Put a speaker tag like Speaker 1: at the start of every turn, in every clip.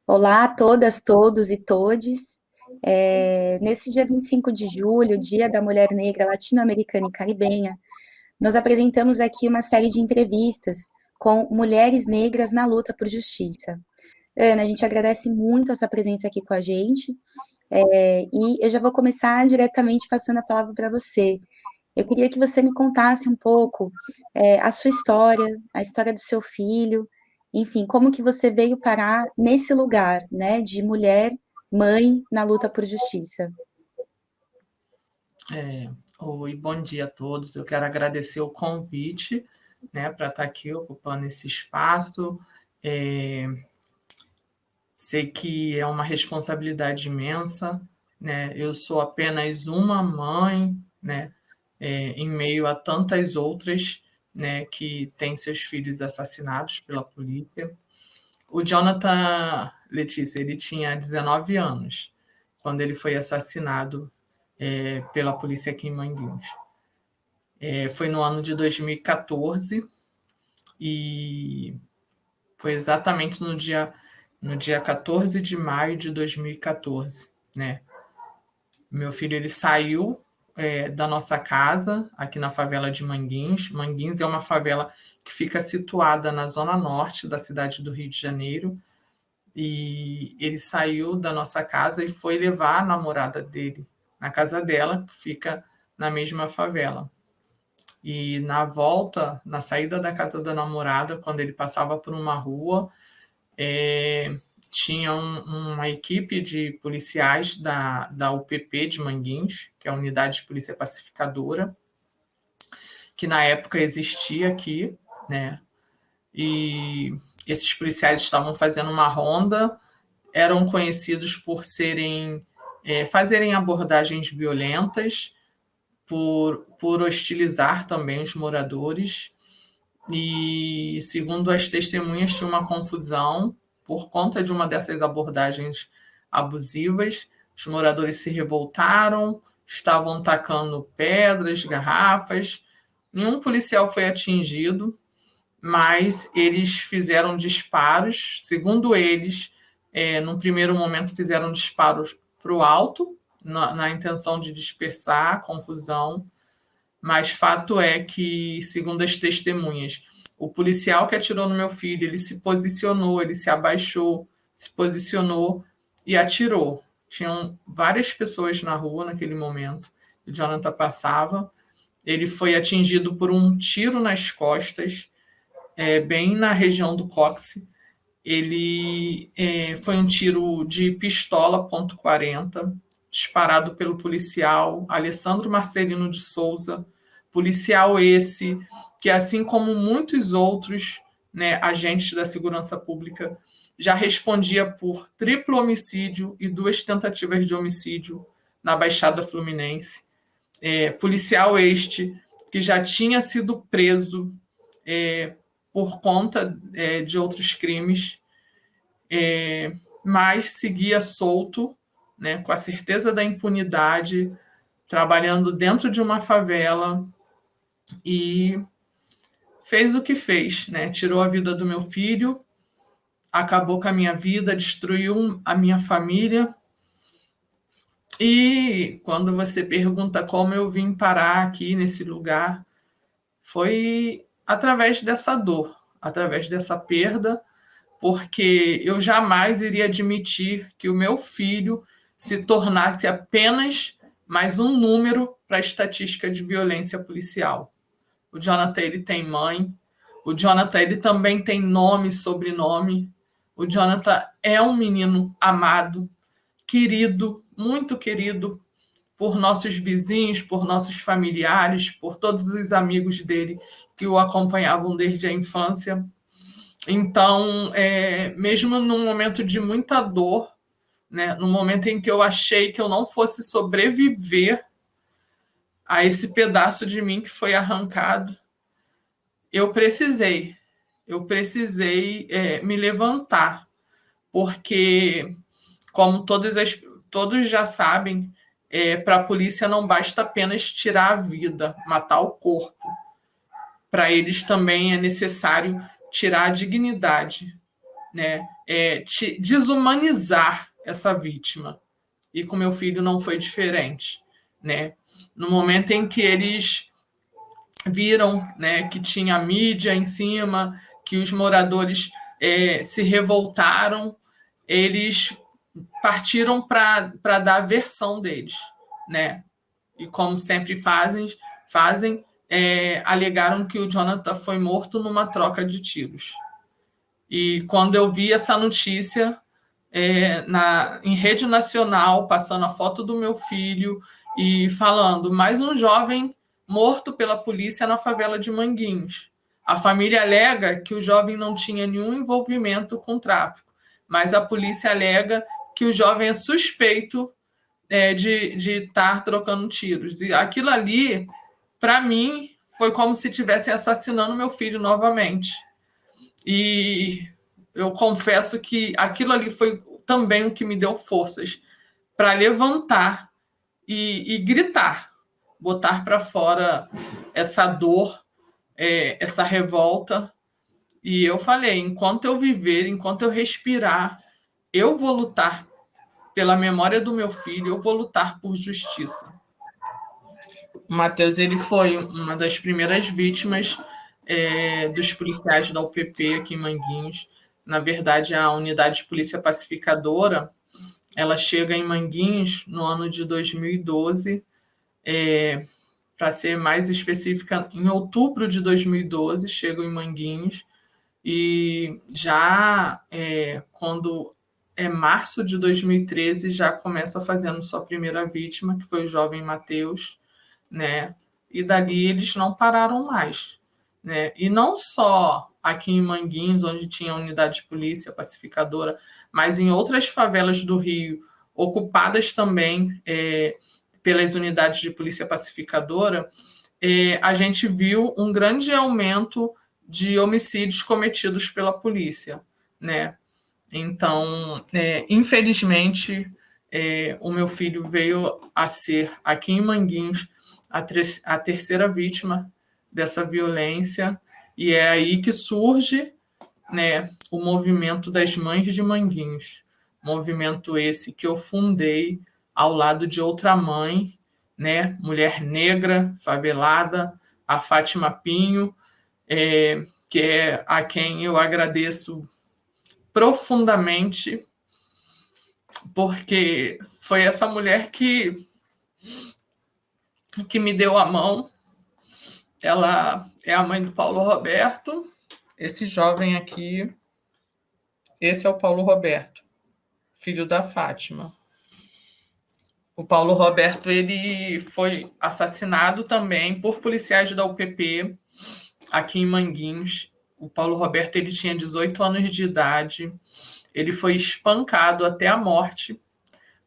Speaker 1: Olá a todas, todos e todes. Nesse dia 25 de julho, Dia da Mulher Negra Latino-Americana e Caribenha, nós apresentamos aqui uma série de entrevistas com mulheres negras na luta por justiça. Ana, a gente agradece muito a sua presença aqui com a gente, e eu já vou começar diretamente passando a palavra para você. Eu queria que você me contasse um pouco a sua história, a história do seu filho, enfim, como que você veio parar nesse lugar, né, de mulher, mãe, na luta por justiça.
Speaker 2: Oi, bom dia a todos. Eu quero agradecer o convite, né, para estar aqui ocupando esse espaço. É, Sei que é uma responsabilidade imensa, né? Eu sou apenas uma mãe, né, em meio a tantas outras, né, que têm seus filhos assassinados pela polícia. O Jonathan, Letícia, ele tinha 19 anos quando ele foi assassinado pela polícia aqui em Manguinhos. Foi no ano de 2014 e foi exatamente no dia 14 de maio de 2014, né? Meu filho ele saiu da nossa casa aqui na favela de Manguinhos. Manguinhos é uma favela que fica situada na zona norte da cidade do Rio de Janeiro. E ele saiu da nossa casa e foi levar a namorada dele na casa dela, que fica na mesma favela. E na volta, na saída da casa da namorada, quando ele passava por uma rua, tinha uma equipe de policiais da UPP de Manguinhos, que é a Unidade de Polícia Pacificadora, que na época existia aqui, né? E esses policiais estavam fazendo uma ronda, eram conhecidos por fazerem abordagens violentas, por hostilizar também os moradores. E, segundo as testemunhas, tinha uma confusão por conta de uma dessas abordagens abusivas. Os moradores se revoltaram, estavam tacando pedras, garrafas. Nenhum policial foi atingido, mas eles fizeram disparos. Segundo eles, num primeiro momento, fizeram disparos para o alto, na intenção de dispersar a confusão, mas fato é que, segundo as testemunhas, o policial que atirou no meu filho, ele se posicionou, ele se abaixou, se posicionou e atirou. Tinham várias pessoas na rua naquele momento. O Jonathan passava. Ele foi atingido por um tiro nas costas, bem na região do cóccix. Ele foi um tiro de pistola .40, disparado pelo policial Alessandro Marcelino de Souza, policial esse que, assim como muitos outros, né, agentes da segurança pública, já respondia por triplo homicídio e 2 tentativas de homicídio na Baixada Fluminense. Policial este que já tinha sido preso por conta de outros crimes, mas seguia solto, né, com a certeza da impunidade, trabalhando dentro de uma favela e fez o que fez, né? Tirou a vida do meu filho, acabou com a minha vida, destruiu a minha família. E quando você pergunta como eu vim parar aqui nesse lugar, foi através dessa dor, através dessa perda, porque eu jamais iria admitir que o meu filho se tornasse apenas mais um número para a estatística de violência policial. O Jonathan, ele tem mãe. O Jonathan, ele também tem nome e sobrenome. O Jonathan é um menino amado, querido, muito querido por nossos vizinhos, por nossos familiares, por todos os amigos dele que o acompanhavam desde a infância. Então, mesmo num momento de muita dor, né, no momento em que eu achei que eu não fosse sobreviver a esse pedaço de mim que foi arrancado, eu precisei, me levantar, porque, como todos já sabem, para a polícia não basta apenas tirar a vida, matar o corpo. Para eles também é necessário tirar a dignidade, né? desumanizar essa vítima. E com meu filho não foi diferente, né? No momento em que eles viram, né, que tinha mídia em cima, que os moradores se revoltaram, eles partiram para dar a versão deles, né? E como sempre fazem alegaram que o Jonathan foi morto numa troca de tiros. E quando eu vi essa notícia em rede nacional, passando a foto do meu filho e falando mais um jovem morto pela polícia na favela de Manguinhos. A família alega que o jovem não tinha nenhum envolvimento com tráfico, mas a polícia alega que o jovem é suspeito de estar trocando tiros. E aquilo ali, para mim, foi como se estivessem assassinando meu filho novamente. E eu confesso que aquilo ali foi também o que me deu forças para levantar e gritar, botar para fora essa dor, essa revolta. E eu falei: enquanto eu viver, enquanto eu respirar, eu vou lutar pela memória do meu filho, eu vou lutar por justiça. O Matheus, ele foi uma das primeiras vítimas dos policiais da UPP aqui em Manguinhos. Na verdade, a unidade de polícia pacificadora, ela chega em Manguinhos no ano de 2012, para ser mais específica, em outubro de 2012, chegam em Manguinhos, e já quando é março de 2013, já começa fazendo sua primeira vítima, que foi o jovem Matheus, né? E dali eles não pararam mais, né? E não só aqui em Manguinhos, onde tinha a unidade de polícia pacificadora, mas em outras favelas do Rio, ocupadas também pelas unidades de polícia pacificadora, a gente viu um grande aumento de homicídios cometidos pela polícia, né? Então, infelizmente, o meu filho veio a ser, aqui em Manguinhos, a terceira vítima dessa violência, e é aí que surge, né, o movimento das Mães de Manguinhos, movimento esse que eu fundei ao lado de outra mãe, né, mulher negra, favelada, a Fátima Pinho, que é a quem eu agradeço profundamente, porque foi essa mulher que me deu a mão. Ela é a mãe do Paulo Roberto. Esse jovem aqui, esse é o Paulo Roberto, filho da Fátima. O Paulo Roberto, ele foi assassinado também por policiais da UPP aqui em Manguinhos. O Paulo Roberto, ele tinha 18 anos de idade. Ele foi espancado até a morte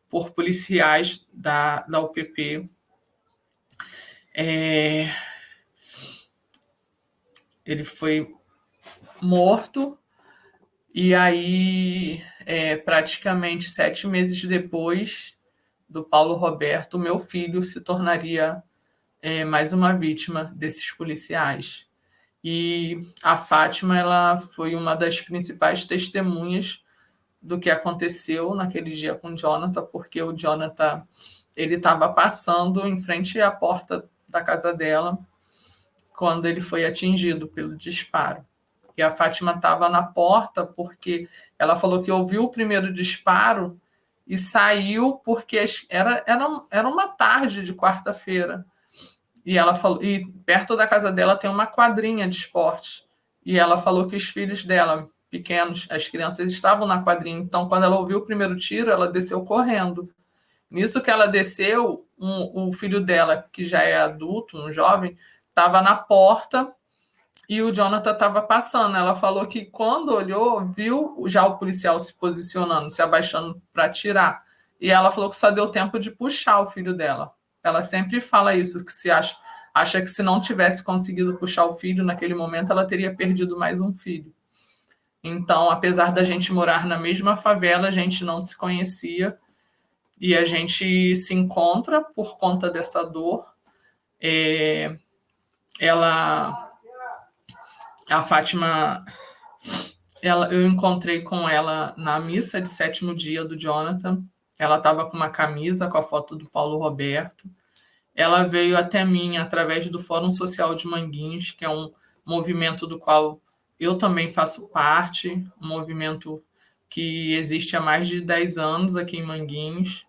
Speaker 2: por policiais da UPP. Ele foi morto, e aí, praticamente 7 meses depois do Paulo Roberto, meu filho se tornaria mais uma vítima desses policiais. E a Fátima, ela foi uma das principais testemunhas do que aconteceu naquele dia com o Jonathan, porque o Jonathan, ele estava passando em frente à porta da casa dela quando ele foi atingido pelo disparo. E a Fátima estava na porta porque ela falou que ouviu o primeiro disparo e saiu porque era uma tarde de quarta-feira. E ela falou, e perto da casa dela tem uma quadrinha de esporte. E ela falou que os filhos dela, pequenos, as crianças, estavam na quadrinha. Então, quando ela ouviu o primeiro tiro, ela desceu correndo. Nisso que ela desceu, o filho dela, que já é adulto, um jovem, estava na porta e o Jonathan estava passando. Ela falou que quando olhou, viu já o policial se posicionando, se abaixando para atirar. E ela falou que só deu tempo de puxar o filho dela. Ela sempre fala isso, que se acha que se não tivesse conseguido puxar o filho naquele momento, ela teria perdido mais um filho. Então, apesar da gente morar na mesma favela, a gente não se conhecia e a gente se encontra por conta dessa dor. A Fátima, eu encontrei com ela na missa de sétimo dia do Jonathan. Ela estava com uma camisa com a foto do Paulo Roberto. Ela veio até mim através do Fórum Social de Manguinhos, que é um movimento do qual eu também faço parte, um movimento que existe há mais de 10 anos aqui em Manguinhos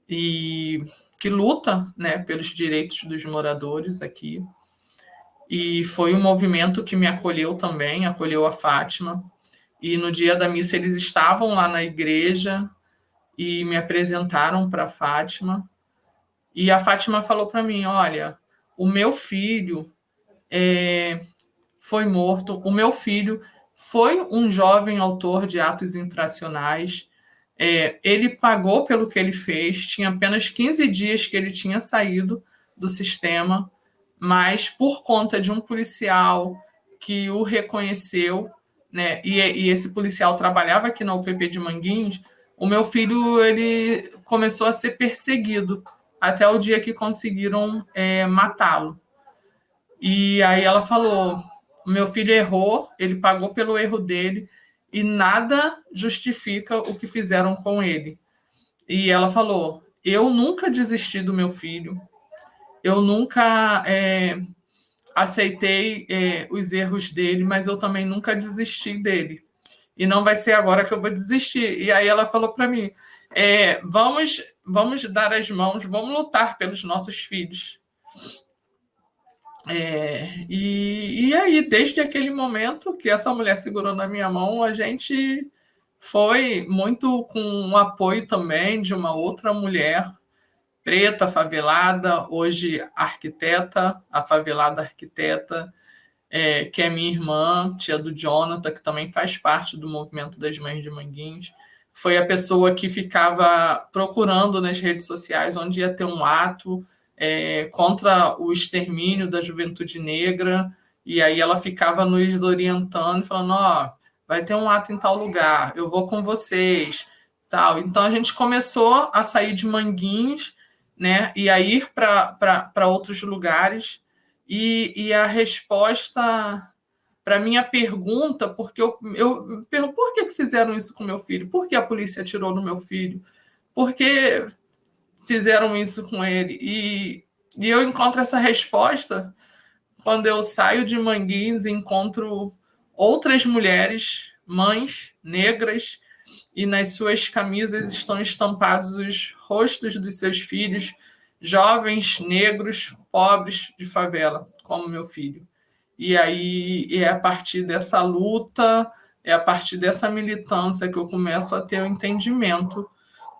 Speaker 2: e que luta, né, pelos direitos dos moradores aqui. E foi um movimento que me acolheu também, acolheu a Fátima. E no dia da missa eles estavam lá na igreja e me apresentaram para a Fátima. E a Fátima falou para mim: olha, o meu filho foi morto, o meu filho foi um jovem autor de atos infracionais, ele pagou pelo que ele fez, tinha apenas 15 dias que ele tinha saído do sistema, mas por conta de um policial que o reconheceu, né, e esse policial trabalhava aqui na UPP de Manguinhos, o meu filho ele começou a ser perseguido até o dia que conseguiram matá-lo. E aí ela falou: meu filho errou, ele pagou pelo erro dele e nada justifica o que fizeram com ele. E ela falou: eu nunca desisti do meu filho, eu nunca aceitei os erros dele, mas eu também nunca desisti dele. E não vai ser agora que eu vou desistir. E aí ela falou para mim: vamos dar as mãos, vamos lutar pelos nossos filhos. E aí, desde aquele momento que essa mulher segurou na minha mão, a gente foi muito com o apoio também de uma outra mulher preta, favelada, hoje arquiteta, a favelada arquiteta, que é minha irmã, tia do Jonathan, que também faz parte do movimento das Mães de Manguinhos. Foi a pessoa que ficava procurando nas redes sociais onde ia ter um ato contra o extermínio da juventude negra, e aí ela ficava nos orientando, falando: vai ter um ato em tal lugar, eu vou com vocês, tal. Então a gente começou a sair de Manguinhos, né, e a ir para outros lugares, e a resposta para minha pergunta, porque eu pergunto: por que fizeram isso com meu filho? Por que a polícia atirou no meu filho? Por que fizeram isso com ele? E eu encontro essa resposta quando eu saio de Manguinhos e encontro outras mulheres, mães negras, e nas suas camisas estão estampados os rostos dos seus filhos, jovens negros, pobres, de favela, como meu filho. E aí é a partir dessa luta, é a partir dessa militância que eu começo a ter o entendimento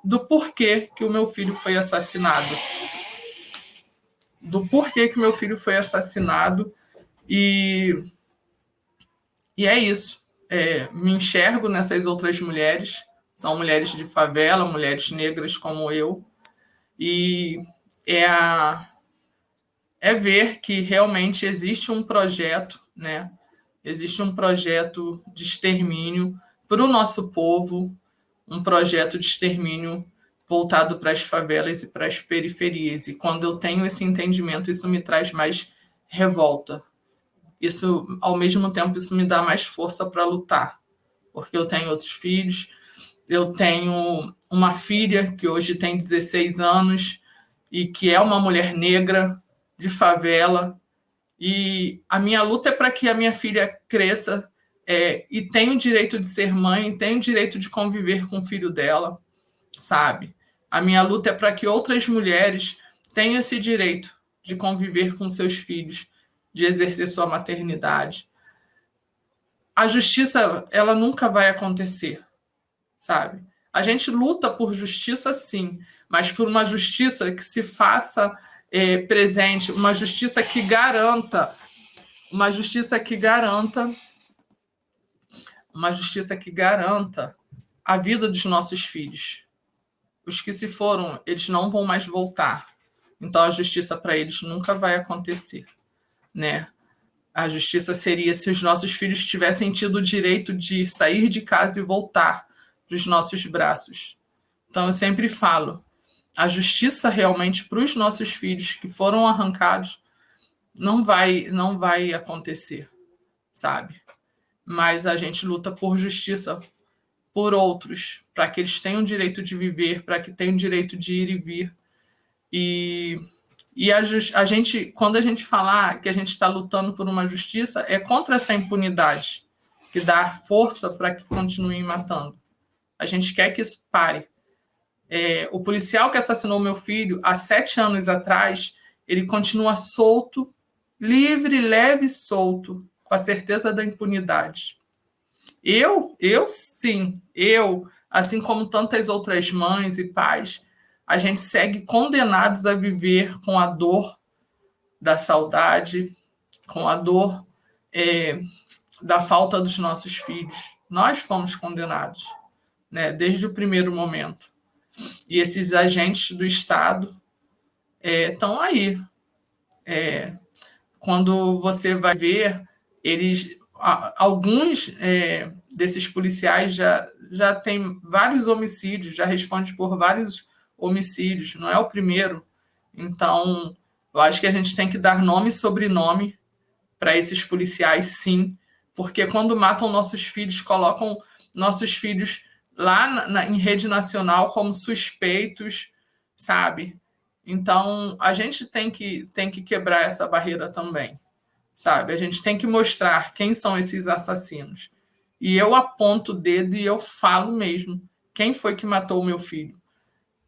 Speaker 2: do porquê que o meu filho foi assassinado. Do porquê que meu filho foi assassinado. E é isso. Me enxergo nessas outras mulheres. São mulheres de favela, mulheres negras como eu. E é ver que realmente existe um projeto, né? Existe um projeto de extermínio para o nosso povo, um projeto de extermínio voltado para as favelas e para as periferias. E quando eu tenho esse entendimento, isso me traz mais revolta. Isso, ao mesmo tempo, isso me dá mais força para lutar, porque eu tenho outros filhos, eu tenho uma filha que hoje tem 16 anos e que é uma mulher negra de favela, e a minha luta é para que a minha filha cresça e tenha o direito de ser mãe, tenha o direito de conviver com o filho dela, sabe? A minha luta é para que outras mulheres tenham esse direito de conviver com seus filhos, de exercer sua maternidade. A justiça, ela nunca vai acontecer, sabe? A gente luta por justiça, sim, mas por uma justiça que se faça presente, uma justiça que garanta, uma justiça que garanta, uma justiça que garanta a vida dos nossos filhos. Os que se foram, eles não vão mais voltar. Então a justiça para eles nunca vai acontecer, né? A justiça seria se os nossos filhos tivessem tido o direito de sair de casa e voltar para os nossos braços. Então eu sempre falo, a justiça realmente para os nossos filhos que foram arrancados não vai acontecer, sabe? mas a gente luta por justiça por outros, para que eles tenham o direito de viver, para que tenham o direito de ir e vir. E a gente, quando a gente falar que a gente está lutando por uma justiça, é contra essa impunidade, que dá força para que continuem matando. A gente quer que isso pare. O policial que assassinou meu filho há 7 anos atrás, ele continua solto, livre, leve e solto, com a certeza da impunidade. Sim, assim como tantas outras mães e pais, a gente segue condenados a viver com a dor da saudade, com a dor da falta dos nossos filhos. Nós fomos condenados, né, desde o primeiro momento. E esses agentes do Estado estão aí. Quando você vai ver, alguns desses policiais já têm vários homicídios, já respondem por vários homicídios, não é o primeiro. Então, eu acho que a gente tem que dar nome e sobrenome para esses policiais, sim, porque quando matam nossos filhos, colocam nossos filhos lá em rede nacional como suspeitos, sabe? Então, a gente tem que quebrar essa barreira também, sabe? A gente tem que mostrar quem são esses assassinos. E eu aponto o dedo e eu falo mesmo quem foi que matou o meu filho.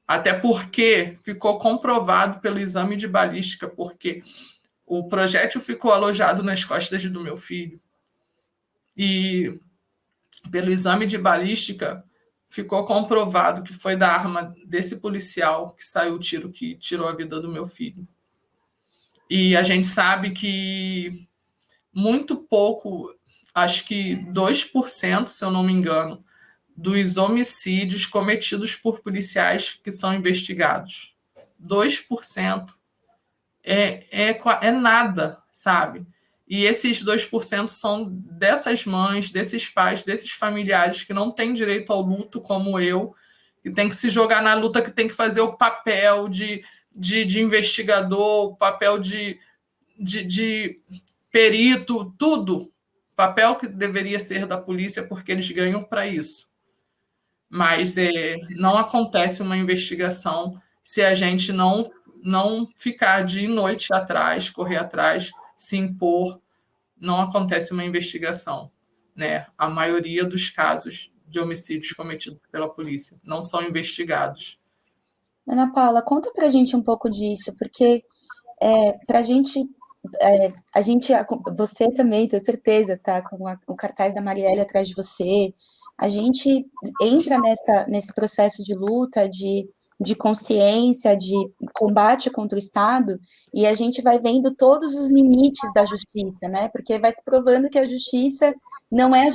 Speaker 2: Até porque ficou comprovado pelo exame de balística, porque o projétil ficou alojado nas costas do meu filho. E pelo exame de balística, ficou comprovado que foi da arma desse policial que saiu o tiro que tirou a vida do meu filho. E a gente sabe que muito pouco, acho que 2%, se eu não me engano, dos homicídios cometidos por policiais que são investigados. 2% é nada, sabe? E esses 2% são dessas mães, desses pais, desses familiares que não têm direito ao luto como eu, que tem que se jogar na luta, que tem que fazer o papel de investigador, o papel de perito, tudo. Papel que deveria ser da polícia, porque eles ganham para isso. Mas não acontece uma investigação se a gente não ficar dia e noite atrás, correr atrás, se impor, não acontece uma investigação, né? A maioria dos casos de homicídios cometidos pela polícia não são investigados.
Speaker 1: Ana Paula, conta pra gente um pouco disso, porque pra gente, você também, tenho certeza, tá com o cartaz da Marielle atrás de você, a gente entra nesse processo de luta, de consciência, de combate contra o Estado, e a gente vai vendo todos os limites da justiça, né? Porque vai se provando que a justiça não é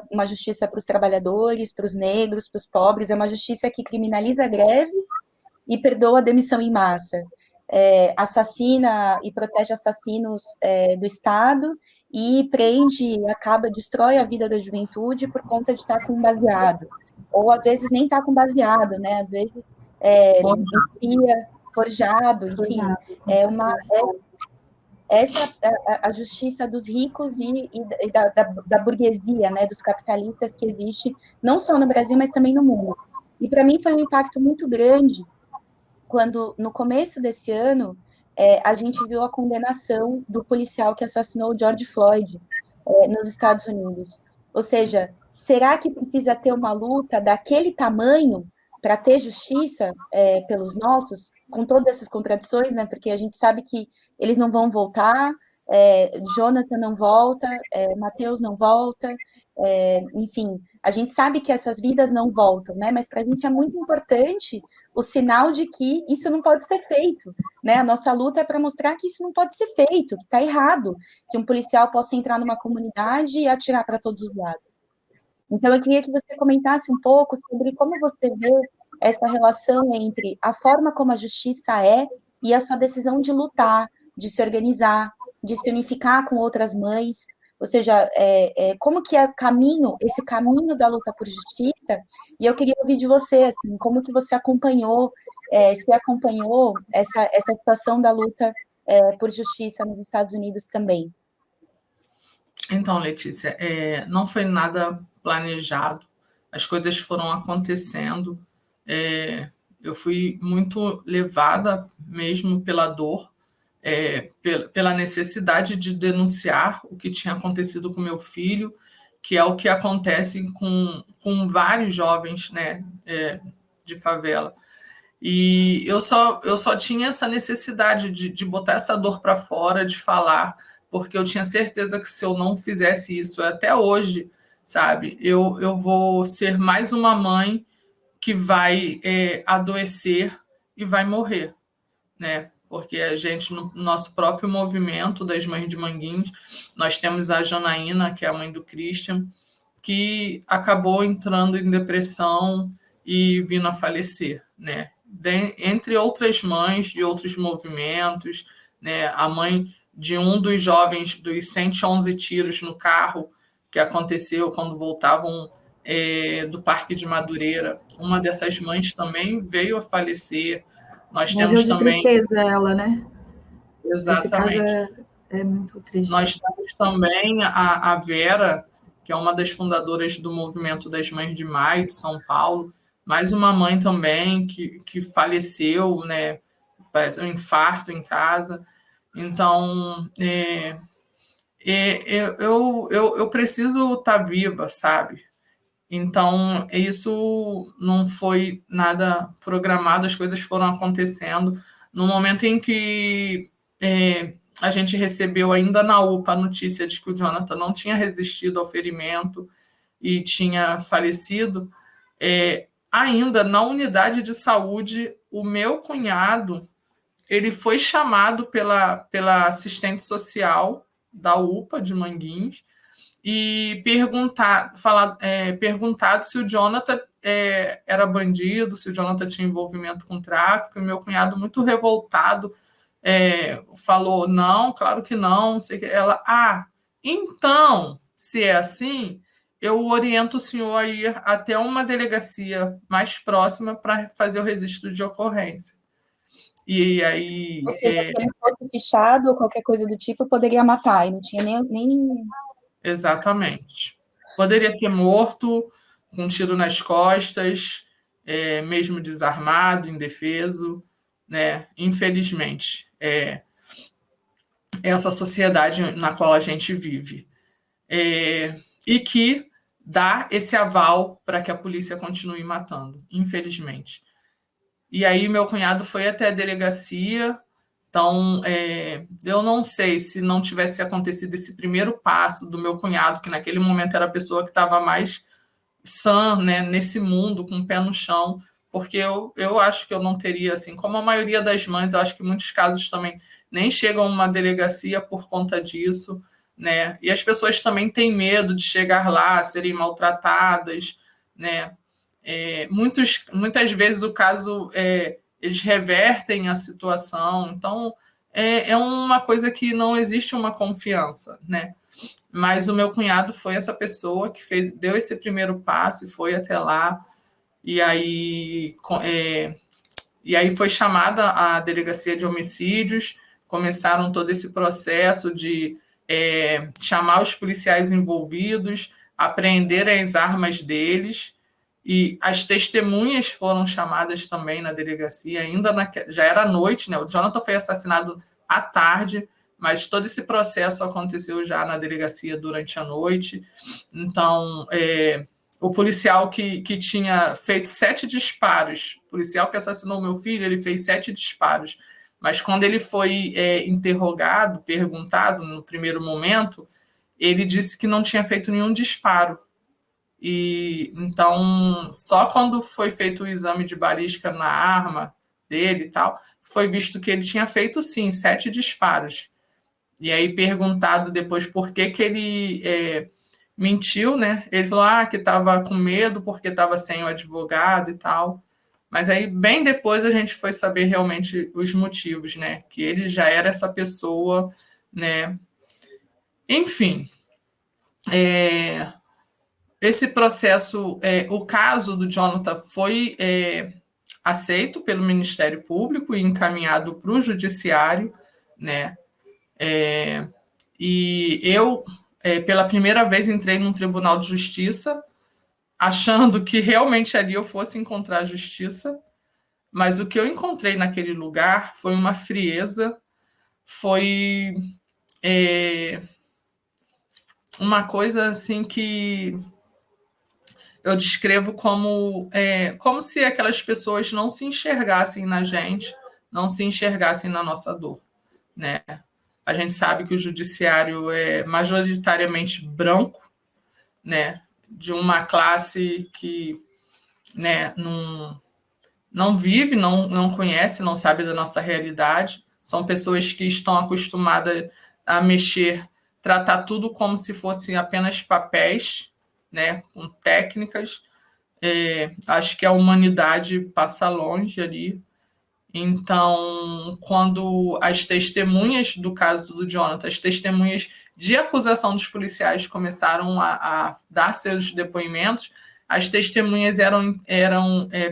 Speaker 1: uma justiça para os trabalhadores, para os negros, para os pobres, é uma justiça que criminaliza greves e perdoa a demissão em massa. Assassina e protege assassinos do Estado e prende, destrói a vida da juventude por conta de estar com um baseado. Ou às vezes nem está com baseado, né? Às vezes enfia, forjado, enfim. Essa é a justiça dos ricos e da burguesia, né? Dos capitalistas que existe, não só no Brasil, mas também no mundo. E para mim foi um impacto muito grande quando, no começo desse ano, a gente viu a condenação do policial que assassinou o George Floyd nos Estados Unidos. Ou seja, será que precisa ter uma luta daquele tamanho para ter justiça pelos nossos, com todas essas contradições, né? Porque a gente sabe que eles não vão voltar, Jonathan não volta, Mateus não volta, enfim, a gente sabe que essas vidas não voltam, né? Mas para a gente é muito importante o sinal de que isso não pode ser feito, né? A nossa luta é para mostrar que isso não pode ser feito, que está errado, que um policial possa entrar numa comunidade e atirar para todos os lados. Então, eu queria que você comentasse um pouco sobre como você vê essa relação entre a forma como a justiça é e a sua decisão de lutar, de se organizar, de se unificar com outras mães, ou seja, como que é esse caminho da luta por justiça, e eu queria ouvir de você, assim, como que você acompanhou, se acompanhou essa situação da luta por justiça nos Estados Unidos também.
Speaker 2: Então, Letícia, não foi nada planejado, as coisas foram acontecendo, é, eu fui muito levada mesmo pela dor, pela necessidade de denunciar o que tinha acontecido com meu filho, que é o que acontece com vários jovens, né, de favela. E eu só tinha essa necessidade de botar essa dor para fora, de falar, porque eu tinha certeza que se eu não fizesse isso até hoje, sabe, eu vou ser mais uma mãe que vai adoecer e vai morrer, né? Porque a gente, no nosso próprio movimento das Mães de Manguinhos, nós temos a Janaína, que é a mãe do Christian, que acabou entrando em depressão e vindo a falecer, né? Entre outras mães de outros movimentos, né? A mãe de um dos jovens dos 111 tiros no carro que aconteceu quando voltavam do Parque de Madureira. Uma dessas mães também veio a falecer. Nós
Speaker 3: Morreu
Speaker 2: temos
Speaker 3: de
Speaker 2: também,
Speaker 3: tristeza ela, né? Esse caso
Speaker 2: exatamente,
Speaker 3: é muito triste.
Speaker 2: nós temos também a Vera, que é uma das fundadoras do Movimento das Mães de Maio, de São Paulo, mais uma mãe também que faleceu, né? Parece um infarto em casa. Então, eu preciso estar viva, sabe? Então, isso não foi nada programado, as coisas foram acontecendo. No momento em que a gente recebeu ainda na UPA a notícia de que o Jonathan não tinha resistido ao ferimento e tinha falecido, ainda na unidade de saúde, o meu cunhado ele foi chamado pela assistente social da UPA de Manguinhos e perguntado se o Jonathan era bandido, se o Jonathan tinha envolvimento com tráfico, e meu cunhado, muito revoltado, falou, não, claro que não, sei que. Ela, então, se é assim, eu oriento o senhor a ir até uma delegacia mais próxima para fazer o registro de ocorrência. E
Speaker 1: Ou
Speaker 2: aí,
Speaker 1: seja, se ele fosse fichado ou qualquer coisa do tipo, poderia matar, e não tinha nem...
Speaker 2: exatamente. Poderia ser morto, com um tiro nas costas, mesmo desarmado, indefeso, né? Infelizmente, essa sociedade na qual a gente vive. E que dá esse aval para que a polícia continue matando, infelizmente. E aí meu cunhado foi até a delegacia. Então, eu não sei se não tivesse acontecido esse primeiro passo do meu cunhado, que naquele momento era a pessoa que estava mais sã, né, nesse mundo, com o pé no chão, porque eu acho que eu não teria, assim, como a maioria das mães, eu acho que muitos casos também nem chegam a uma delegacia por conta disso, né? E as pessoas também têm medo de chegar lá, serem maltratadas, né? Muitas vezes o caso eles revertem a situação, então é uma coisa que não existe uma confiança, né? Mas o meu cunhado foi essa pessoa que deu esse primeiro passo e foi até lá, e aí, foi chamada a delegacia de homicídios, começaram todo esse processo de chamar os policiais envolvidos, apreender as armas deles, e as testemunhas foram chamadas também na delegacia, já era noite, né? O Jonathan foi assassinado à tarde, mas todo esse processo aconteceu já na delegacia durante a noite. Então, o policial que tinha feito 7 disparos, o policial que assassinou meu filho, ele fez 7 disparos, mas quando ele foi interrogado, perguntado no primeiro momento, ele disse que não tinha feito nenhum disparo. E então, só quando foi feito o exame de balística na arma dele e tal, foi visto que ele tinha feito sim 7 disparos. E aí, perguntado depois por que ele mentiu, né? Ele falou que estava com medo porque estava sem o advogado e tal. Mas aí, bem depois, a gente foi saber realmente os motivos, né? Que ele já era essa pessoa, né? Enfim, esse processo, o caso do Jonathan foi aceito pelo Ministério Público e encaminhado para o Judiciário, né? E eu pela primeira vez entrei num tribunal de justiça, achando que realmente ali eu fosse encontrar justiça, mas o que eu encontrei naquele lugar foi uma frieza, foi uma coisa assim que eu descrevo como se aquelas pessoas não se enxergassem na gente, não se enxergassem na nossa dor, né? A gente sabe que o judiciário é majoritariamente branco, né? De uma classe que, né, não vive, não conhece, não sabe da nossa realidade. São pessoas que estão acostumadas a mexer, tratar tudo como se fossem apenas papéis, né, com técnicas. Acho que a humanidade passa longe ali. Então, quando as testemunhas do caso do Jonathan, as testemunhas de acusação dos policiais começaram a dar seus depoimentos, as testemunhas eram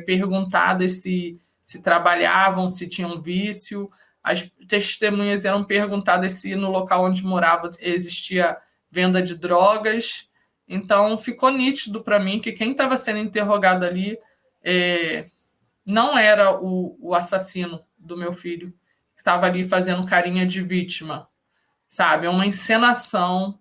Speaker 2: perguntadas se trabalhavam, se tinham vício, as testemunhas eram perguntadas se no local onde morava existia venda de drogas. Então, ficou nítido para mim que quem estava sendo interrogado ali não era o assassino do meu filho, que estava ali fazendo carinha de vítima, sabe? É uma encenação.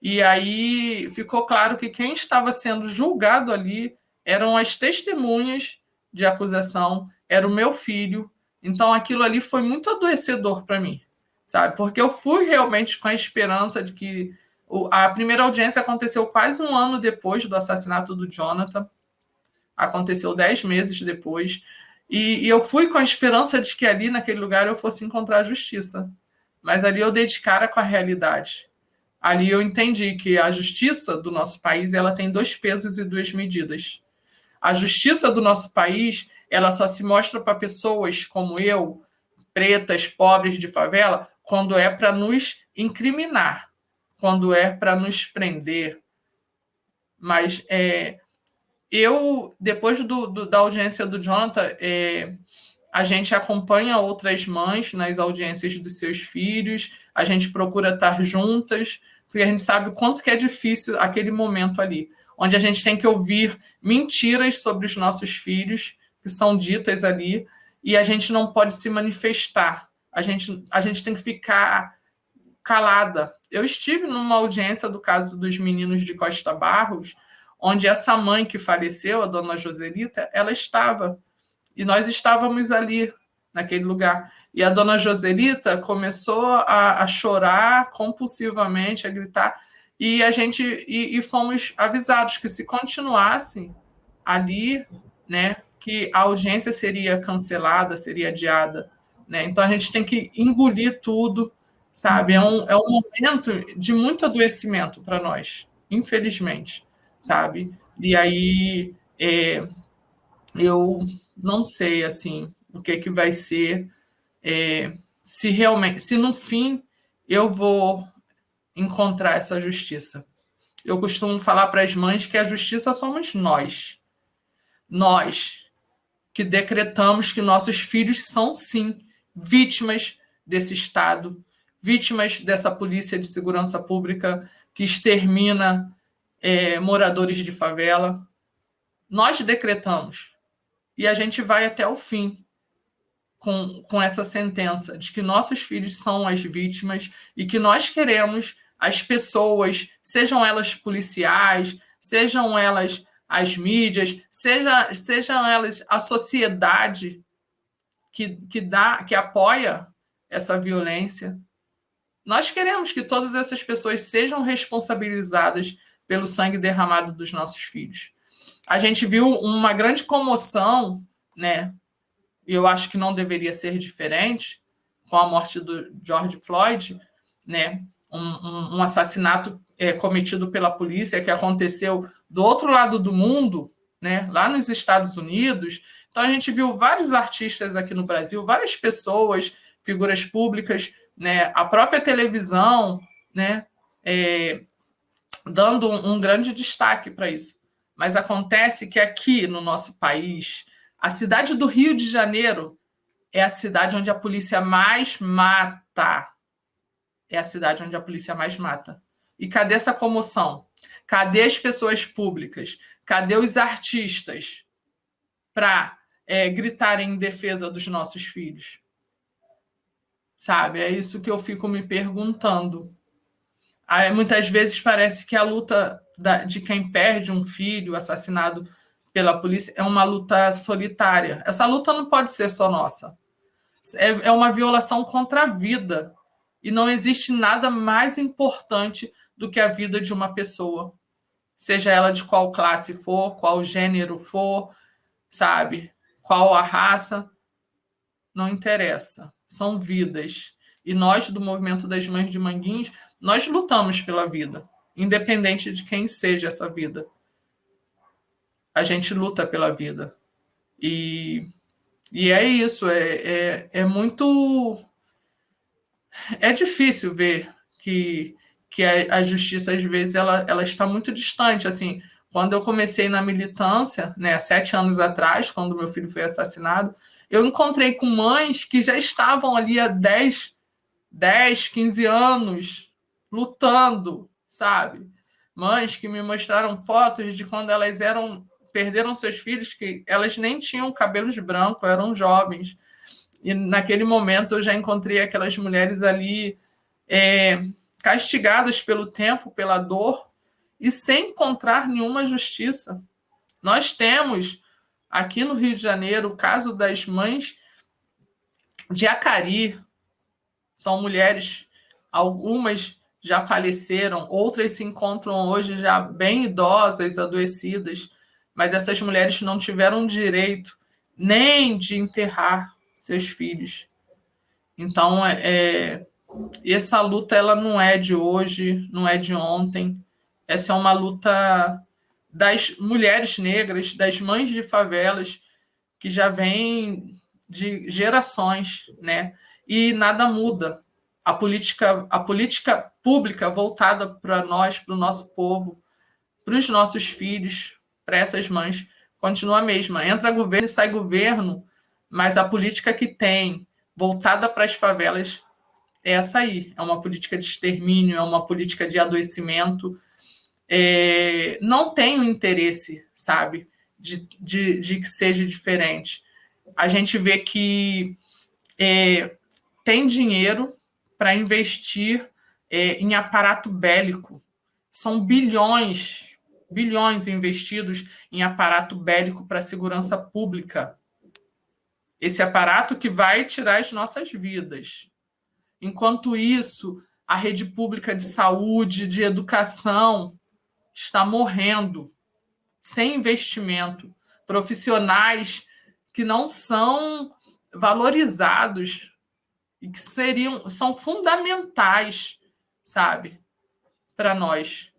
Speaker 2: E aí ficou claro que quem estava sendo julgado ali eram as testemunhas de acusação, era o meu filho. Então aquilo ali foi muito adoecedor para mim, sabe? Porque eu fui realmente com a esperança de que a primeira audiência aconteceu quase um ano depois do assassinato do Jonathan, aconteceu 10 meses depois, e eu fui com a esperança de que ali naquele lugar eu fosse encontrar justiça. Mas ali eu dei de cara com a realidade. Ali eu entendi que a justiça do nosso país ela tem 2 pesos e 2 medidas. A justiça do nosso país ela só se mostra para pessoas como eu, pretas, pobres, de favela, quando é para nos incriminar, quando é para nos prender. Mas depois da audiência do Jonathan, a gente acompanha outras mães nas audiências dos seus filhos, a gente procura estar juntas, porque a gente sabe o quanto que é difícil aquele momento ali, onde a gente tem que ouvir mentiras sobre os nossos filhos, que são ditas ali, e a gente não pode se manifestar. A gente tem que ficar calada. Eu estive numa audiência do caso dos meninos de Costa Barros, onde essa mãe que faleceu, a dona Joselita, ela estava. E nós estávamos ali, naquele lugar. E a dona Joselita começou a chorar compulsivamente, a gritar. E e fomos avisados que se continuassem ali, né, que a audiência seria cancelada, seria adiada. Né? Então a gente tem que engolir tudo, sabe? É um momento de muito adoecimento para nós, infelizmente, sabe? E aí eu não sei assim o que vai ser, se realmente, se no fim eu vou encontrar essa justiça. Eu costumo falar para as mães que a justiça somos nós que decretamos que nossos filhos são sim vítimas desse Estado, vítimas dessa polícia de segurança pública que extermina moradores de favela. Nós decretamos. E a gente vai até o fim com essa sentença de que nossos filhos são as vítimas e que nós queremos as pessoas, sejam elas policiais, sejam elas as mídias, sejam elas a sociedade que apoia essa violência. Nós queremos que todas essas pessoas sejam responsabilizadas pelo sangue derramado dos nossos filhos. A gente viu uma grande comoção, né? E eu acho que não deveria ser diferente com a morte do George Floyd, né? Um assassinato cometido pela polícia que aconteceu do outro lado do mundo, né? Lá nos Estados Unidos. Então a gente viu vários artistas aqui no Brasil, várias pessoas, figuras públicas, né? A própria televisão, né? Dando um grande destaque para isso. Mas acontece que aqui no nosso país, a cidade do Rio de Janeiro é a cidade onde a polícia mais mata. É a cidade onde a polícia mais mata. E cadê essa comoção? Cadê as pessoas públicas? Cadê os artistas para gritarem em defesa dos nossos filhos? Sabe? É isso que eu fico me perguntando. Aí, muitas vezes parece que a luta de quem perde um filho assassinado pela polícia é uma luta solitária. Essa luta não pode ser só nossa. É uma violação contra a vida. E não existe nada mais importante do que a vida de uma pessoa. Seja ela de qual classe for, qual gênero for, sabe? Qual a raça. Não interessa. São vidas. E nós, do Movimento das Mães de Manguinhos, nós lutamos pela vida, independente de quem seja essa vida. A gente luta pela vida. E é isso. É muito... É difícil ver que a justiça, às vezes, ela está muito distante. Assim, quando eu comecei na militância, né, 7 anos atrás, quando meu filho foi assassinado, eu encontrei com mães que já estavam ali há 10, 15 anos lutando, sabe? Mães que me mostraram fotos de quando elas perderam seus filhos, que elas nem tinham cabelos brancos, eram jovens. E naquele momento eu já encontrei aquelas mulheres ali castigadas pelo tempo, pela dor, e sem encontrar nenhuma justiça. Nós temos aqui no Rio de Janeiro o caso das mães de Acari. São mulheres, algumas já faleceram, outras se encontram hoje já bem idosas, adoecidas, mas essas mulheres não tiveram direito nem de enterrar seus filhos. Então, essa luta ela não é de hoje, não é de ontem. Essa é uma luta das mulheres negras, das mães de favelas, que já vem de gerações, né? E nada muda. A política pública voltada para nós, para o nosso povo, para os nossos filhos, para essas mães, continua a mesma. Entra governo e sai governo, mas a política que tem voltada para as favelas é essa aí. É uma política de extermínio, é uma política de adoecimento. Não tem o interesse, sabe, de que seja diferente. A gente vê que tem dinheiro para investir em aparato bélico. São bilhões investidos em aparato bélico para a segurança pública. Esse aparato que vai tirar as nossas vidas. Enquanto isso, a rede pública de saúde, de educação, está morrendo, sem investimento. Profissionais que não são valorizados e que são fundamentais, sabe, para nós,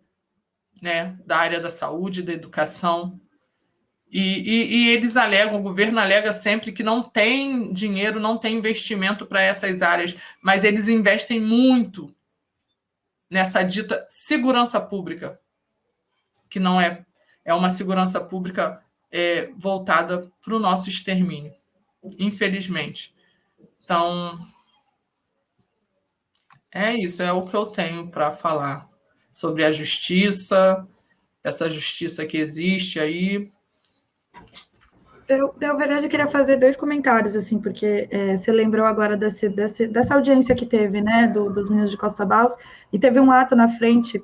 Speaker 2: né, da área da saúde, da educação. E eles alegam, o governo alega sempre que não tem dinheiro, não tem investimento para essas áreas, mas eles investem muito nessa dita segurança pública, que não é uma segurança pública voltada para o nosso extermínio, infelizmente. Então, é isso, é o que eu tenho para falar sobre a justiça, essa justiça que existe aí.
Speaker 3: Na verdade, eu queria fazer 2 comentários, assim, porque você lembrou agora dessa audiência que teve, né, dos meninos de Costa Baus, e teve um ato na frente,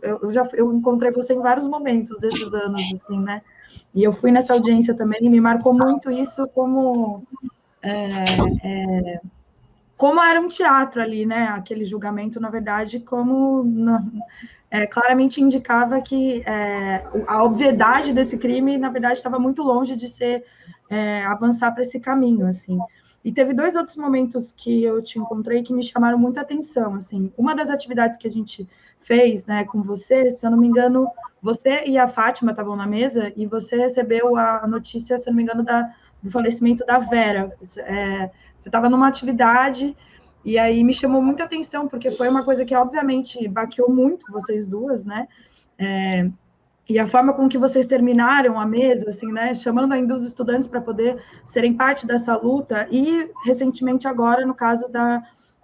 Speaker 3: eu encontrei você em vários momentos desses anos, assim, né, e eu fui nessa audiência também, e me marcou muito isso como era um teatro ali, né, aquele julgamento, na verdade, claramente indicava que a obviedade desse crime, na verdade, estava muito longe de ser avançar para esse caminho, assim. E teve 2 outros momentos que eu te encontrei que me chamaram muita atenção, assim. Uma das atividades que a gente fez, né, com você, se eu não me engano, você e a Fátima estavam na mesa e você recebeu a notícia, se eu não me engano, do falecimento da Vera. Você estava numa atividade e aí me chamou muita atenção, porque foi uma coisa que, obviamente, baqueou muito vocês duas, né? E a forma com que vocês terminaram a mesa, assim, né? Chamando ainda os estudantes para poder serem parte dessa luta. E, recentemente, agora, no caso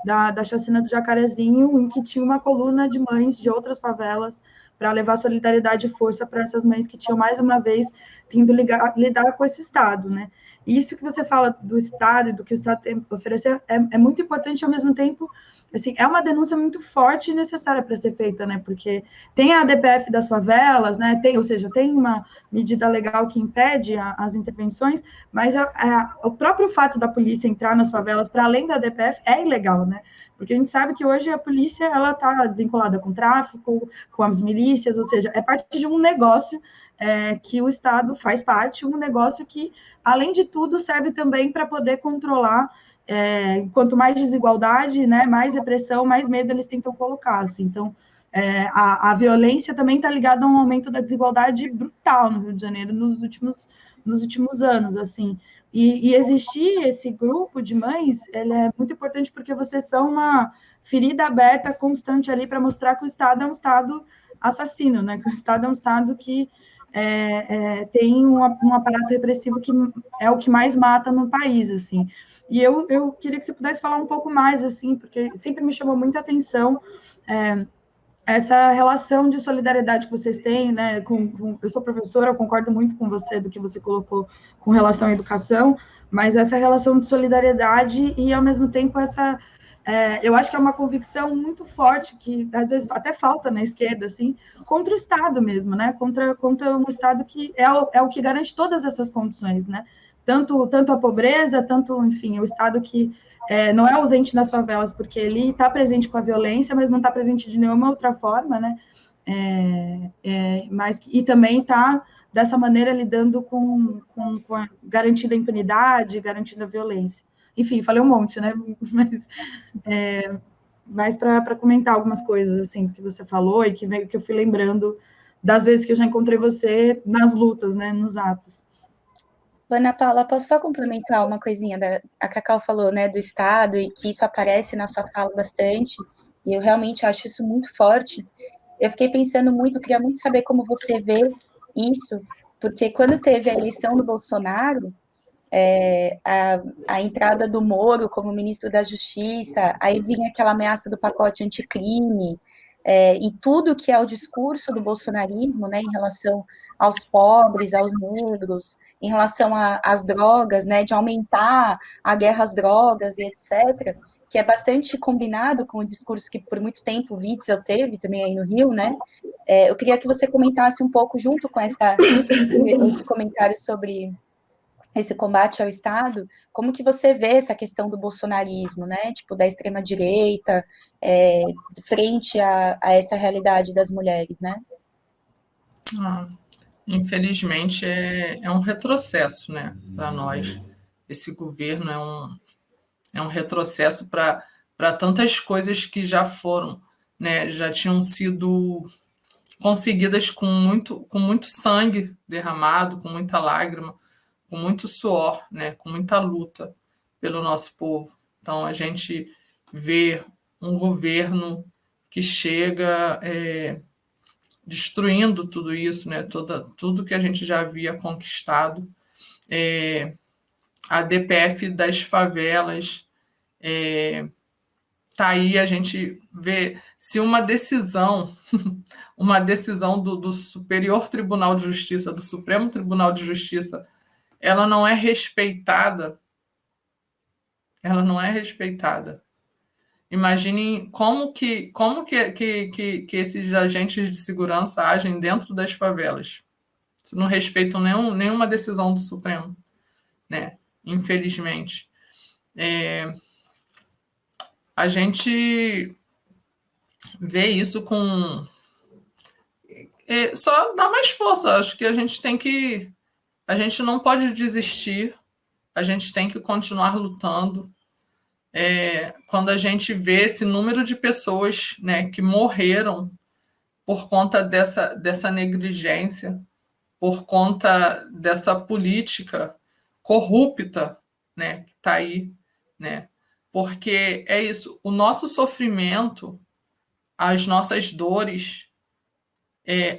Speaker 3: da chacina do Jacarezinho, em que tinha uma coluna de mães de outras favelas para levar solidariedade e força para essas mães que tinham, mais uma vez, vindo lidar com esse Estado, né? E isso que você fala do Estado e do que o Estado tem a oferecer é muito importante, ao mesmo tempo, assim, é uma denúncia muito forte e necessária para ser feita, né? Porque tem a ADPF das favelas, né? Ou seja, tem uma medida legal que impede as intervenções, mas o próprio fato da polícia entrar nas favelas, para além da ADPF, é ilegal, né? Porque a gente sabe que hoje a polícia ela está vinculada com tráfico, com as milícias, ou seja, é parte de um negócio que o Estado faz parte, um negócio que, além de tudo, serve também para poder controlar. Quanto mais desigualdade, né, mais repressão, mais medo eles tentam colocar. Assim. Então, a violência também está ligada a um aumento da desigualdade brutal no Rio de Janeiro nos últimos anos. Assim. E existir esse grupo de mães, ele é muito importante porque vocês são uma ferida aberta constante ali para mostrar que o Estado é um Estado assassino, né? Que o Estado é um Estado que tem um aparato repressivo que é o que mais mata no país, assim. E eu queria que você pudesse falar um pouco mais, assim, porque sempre me chamou muita atenção essa relação de solidariedade que vocês têm, né? Eu sou professora, eu concordo muito com você do que você colocou com relação à educação, mas essa relação de solidariedade e, ao mesmo tempo, eu acho que é uma convicção muito forte que, às vezes, até falta na esquerda, assim, contra o Estado mesmo, né? Contra um Estado que é o que garante todas essas condições, né? Tanto a pobreza, tanto, enfim, o Estado que não é ausente nas favelas, porque ele está presente com a violência, mas não está presente de nenhuma outra forma, né? E também está, dessa maneira, lidando com garantindo a impunidade, garantindo a violência. Enfim, falei um monte, né? Mas para comentar algumas coisas, assim, do que você falou e que eu fui lembrando das vezes que eu já encontrei você nas lutas, né? Nos atos.
Speaker 1: Ana Paula, posso só complementar uma coisinha? A Cacau falou, né, do Estado e que isso aparece na sua fala bastante, e eu realmente acho isso muito forte. Eu fiquei pensando muito, eu queria muito saber como você vê isso, porque quando teve a eleição do Bolsonaro, a entrada do Moro como ministro da Justiça, aí vinha aquela ameaça do pacote anticrime, e tudo que é o discurso do bolsonarismo, né, em relação aos pobres, aos negros, em relação às drogas, né, de aumentar a guerra às drogas e etc., que é bastante combinado com o discurso que por muito tempo o Witzel teve também aí no Rio, né, eu queria que você comentasse um pouco junto com esse comentário sobre esse combate ao Estado, como que você vê essa questão do bolsonarismo, né, tipo, da extrema-direita, frente a essa realidade das mulheres, né?
Speaker 2: Infelizmente, é um retrocesso, né, para nós. Esse governo é um retrocesso para tantas coisas que já foram, né, já tinham sido conseguidas com muito sangue derramado, com muita lágrima, com muito suor, né, com muita luta pelo nosso povo. Então, a gente vê um governo que chega destruindo tudo isso, né, tudo que a gente já havia conquistado. A DPF das favelas tá aí, a gente vê se uma decisão do Superior Tribunal de Justiça, do Supremo Tribunal de Justiça, ela não é respeitada. Imaginem como que esses agentes de segurança agem dentro das favelas. Se não respeitam nenhuma decisão do Supremo, né? Infelizmente. A gente vê isso com... só dá mais força. Acho que a gente não pode desistir, a gente tem que continuar lutando. Quando a gente vê esse número de pessoas, né, que morreram por conta dessa negligência, por conta dessa política corrupta, né, que está aí, né? Porque é isso, o nosso sofrimento, as nossas dores,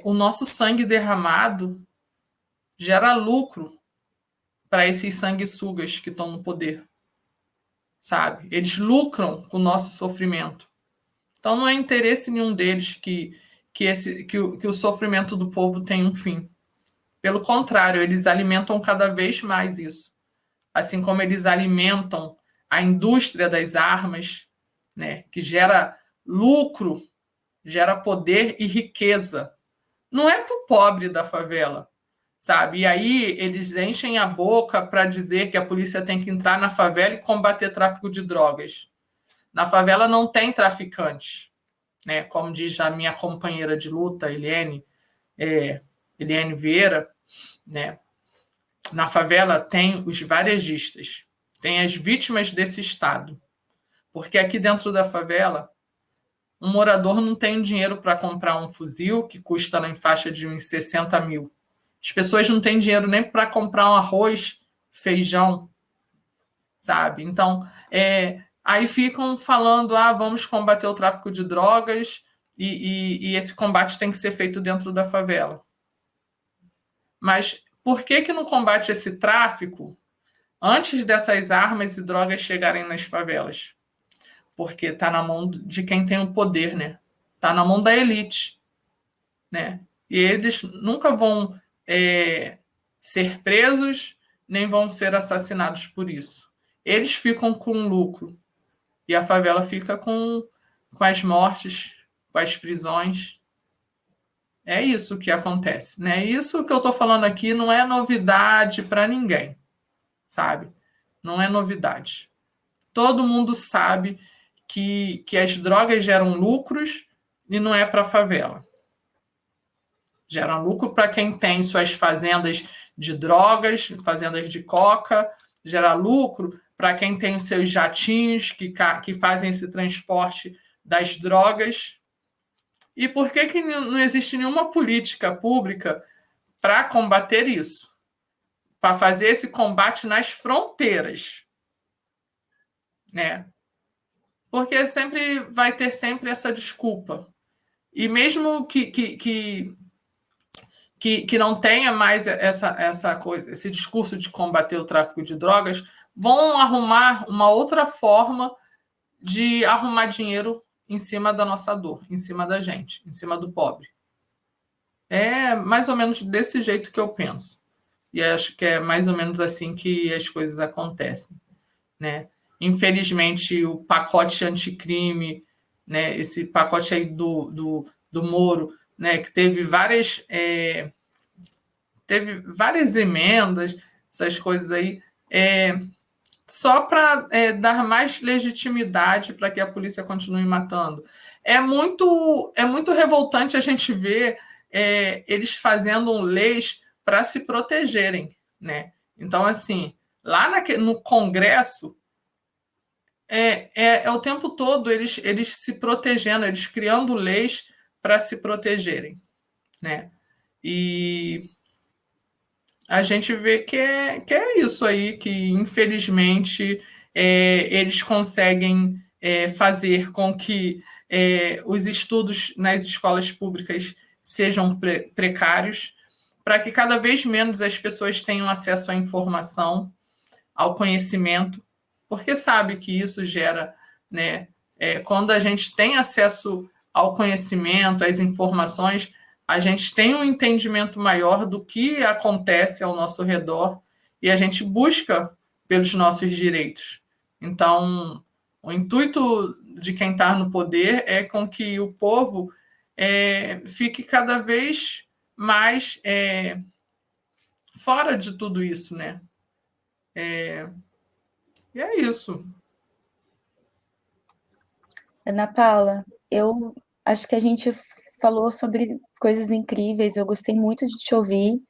Speaker 2: o nosso sangue derramado gera lucro para esses sanguessugas que estão no poder. sabe? Eles lucram com o nosso sofrimento. Então, não é interesse nenhum deles que o sofrimento do povo tenha um fim. Pelo contrário, eles alimentam cada vez mais isso. Assim como eles alimentam a indústria das armas, né, que gera lucro, gera poder e riqueza. Não é para o pobre da favela, sabe? E aí eles enchem a boca para dizer que a polícia tem que entrar na favela e combater tráfico de drogas. Na favela não tem traficantes, né? Como diz a minha companheira de luta, Eliane Vieira, né? Na favela tem os varejistas, tem as vítimas desse Estado. Porque aqui dentro da favela, um morador não tem dinheiro para comprar um fuzil que custa na faixa de uns 60 mil. As pessoas não têm dinheiro nem para comprar um arroz, feijão, sabe? Então, aí ficam falando, vamos combater o tráfico de drogas e esse combate tem que ser feito dentro da favela. Mas por que não combate esse tráfico antes dessas armas e drogas chegarem nas favelas? Porque está na mão de quem tem o poder, né? Está na mão da elite, né? E eles nunca vão ser presos, nem vão ser assassinados por isso. Eles ficam com lucro e a favela fica com as mortes, com as prisões. É isso que acontece, né? Isso que eu estou falando aqui não é novidade para ninguém, sabe? Não é novidade. Todo mundo sabe que as drogas geram lucros e não é para a favela. Geram lucro para quem tem suas fazendas de drogas, fazendas de coca, gera lucro para quem tem os seus jatinhos que fazem esse transporte das drogas. E por que não existe nenhuma política pública para combater isso? Para fazer esse combate nas fronteiras, né? Porque sempre vai ter sempre essa desculpa. E mesmo que não tenha mais essa coisa, esse discurso de combater o tráfico de drogas, vão arrumar uma outra forma de arrumar dinheiro em cima da nossa dor, em cima da gente, em cima do pobre. É mais ou menos desse jeito que eu penso. E acho que é mais ou menos assim que as coisas acontecem, né? Infelizmente, o pacote anticrime, né, esse pacote aí do Moro, né, que teve várias emendas, essas coisas aí, só para dar mais legitimidade para que a polícia continue matando. É muito revoltante a gente ver eles fazendo leis para se protegerem, né? Então, assim, lá no Congresso, o tempo todo eles se protegendo, eles criando leis para se protegerem, né? E a gente vê que é isso aí, que infelizmente eles conseguem fazer com que os estudos nas escolas públicas sejam precários, para que cada vez menos as pessoas tenham acesso à informação, ao conhecimento, porque sabe que isso gera, né? Quando a gente tem acesso ao conhecimento, às informações, a gente tem um entendimento maior do que acontece ao nosso redor e a gente busca pelos nossos direitos. Então, o intuito de quem está no poder é com que o povo fique cada vez mais fora de tudo isso, né? E é isso.
Speaker 1: Ana Paula, eu acho que a gente falou sobre coisas incríveis, eu gostei muito de te ouvir.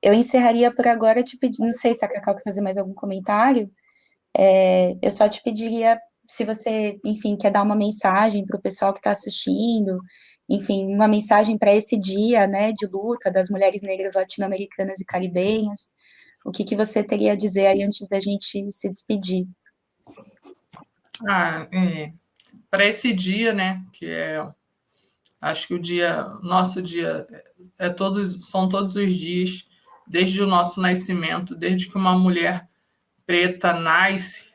Speaker 1: Eu encerraria por agora te pedindo, não sei se a Cacau quer fazer mais algum comentário, eu só te pediria se você, enfim, quer dar uma mensagem para o pessoal que está assistindo, enfim, uma mensagem para esse dia, né, de luta das mulheres negras latino-americanas e caribenhas, o que você teria a dizer aí antes da gente se despedir?
Speaker 2: Para esse dia, né, que acho que nosso dia são todos os dias, desde o nosso nascimento, desde que uma mulher preta nasce,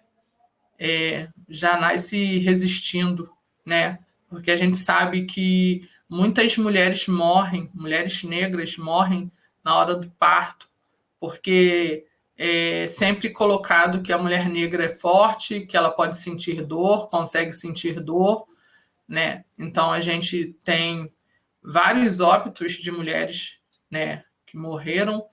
Speaker 2: já nasce resistindo, né? Porque a gente sabe que muitas mulheres morrem, mulheres negras morrem na hora do parto, porque é sempre colocado que a mulher negra é forte, que ela pode sentir dor, consegue sentir dor, né? Então a gente tem vários óbitos de mulheres, né, que morreram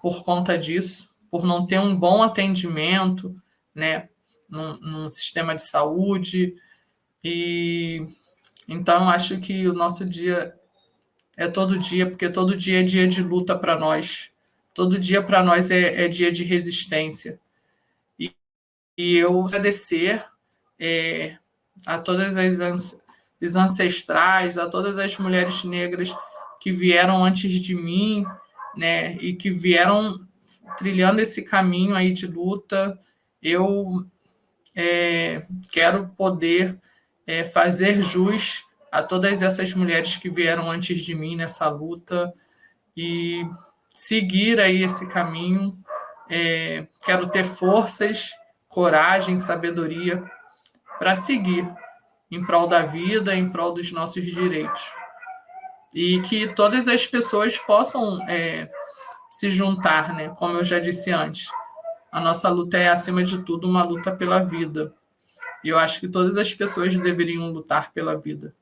Speaker 2: por conta disso, por não ter um bom atendimento, né, num sistema de saúde. E então acho que o nosso dia é todo dia, porque todo dia é dia de luta para nós. Todo dia para nós é dia de resistência. E eu agradecer a todas os ancestrais, a todas as mulheres negras que vieram antes de mim, né, e que vieram trilhando esse caminho aí de luta. Eu quero poder fazer jus a todas essas mulheres que vieram antes de mim nessa luta e seguir aí esse caminho. Quero ter forças, coragem, sabedoria para seguir em prol da vida, em prol dos nossos direitos. E que todas as pessoas possam se juntar, né? Como eu já disse antes, a nossa luta é, acima de tudo, uma luta pela vida. E eu acho que todas as pessoas deveriam lutar pela vida.